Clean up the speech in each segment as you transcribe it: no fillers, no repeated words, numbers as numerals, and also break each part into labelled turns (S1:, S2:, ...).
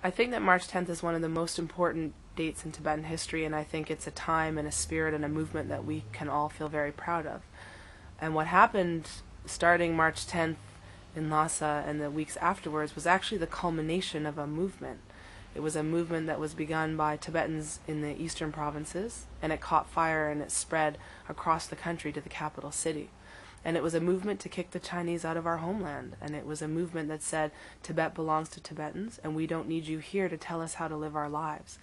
S1: I think that March 10th is one of the most important dates in Tibetan history, and I think it's a time and a spirit and a movement that we can all feel very proud of. And what happened starting March 10th in Lhasa and the weeks afterwards was actually the culmination of a movement. It was a movement that was begun by Tibetans in the eastern provinces, and it caught fire and it spread across the country to the capital city. And it was a movement to kick the Chinese out of our homeland. And it was a movement that said, Tibet belongs to Tibetans, and we don't need you here to tell us how to live our lives.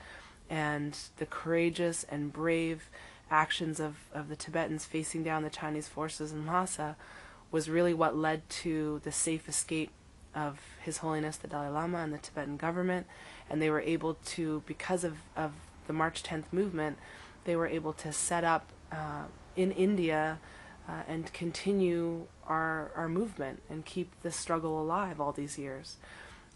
S1: And the courageous and brave actions of the Tibetans facing down the Chinese forces in Lhasa was really what led to the safe escape of His Holiness the Dalai Lama and the Tibetan government. And they were able to, because of the March 10th movement, they were able to set up in India and continue our movement and keep this struggle alive all these years.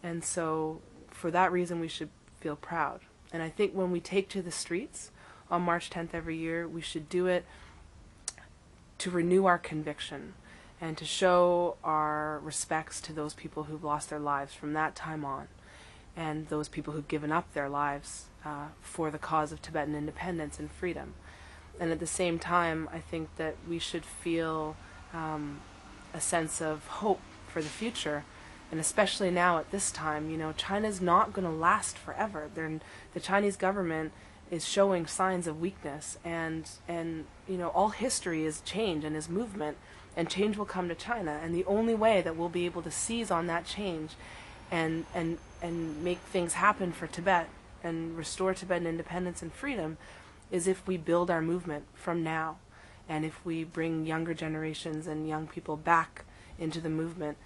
S1: And so for that reason we should feel proud. And I think when we take to the streets on March 10th every year, we should do it to renew our conviction and to show our respects to those people who've lost their lives from that time on, and those people who've given up their lives for the cause of Tibetan independence and freedom. And at the same time, I think that we should feel a sense of hope for the future, and especially now at this time. You know, China's not going to last forever. The Chinese government is showing signs of weakness, and you know, all history is change and is movement, and change will come to China. And the only way that we'll be able to seize on that change and make things happen for Tibet and restore Tibetan independence and freedom is if we build our movement from now, and if we bring younger generations and young people back into the movement.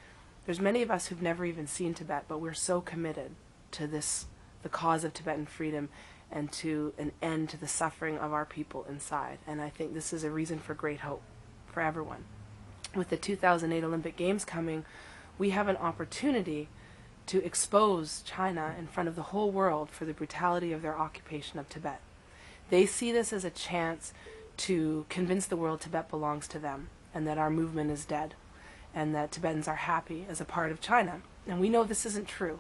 S1: There's many of us who've never even seen Tibet, but we're so committed to this, the cause of Tibetan freedom, and to an end to the suffering of our people inside. And I think this is a reason for great hope for everyone. With the 2008 Olympic Games coming, we have an opportunity to expose China in front of the whole world for the brutality of their occupation of Tibet. They see this as a chance to convince the world Tibet belongs to them, and that our movement is dead, and that Tibetans are happy as a part of China. And we know this isn't true,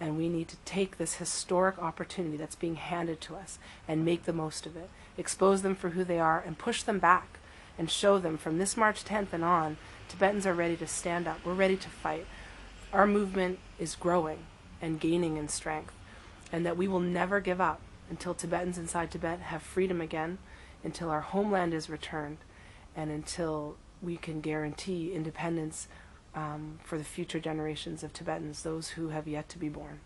S1: and we need to take this historic opportunity that's being handed to us and make the most of it, expose them for who they are, and push them back, and show them from this March 10th and on, Tibetans are ready to stand up. We're ready to fight. Our movement is growing and gaining in strength, and that we will never give up until Tibetans inside Tibet have freedom again, until our homeland is returned, and until we can guarantee independence for the future generations of Tibetans, those who have yet to be born.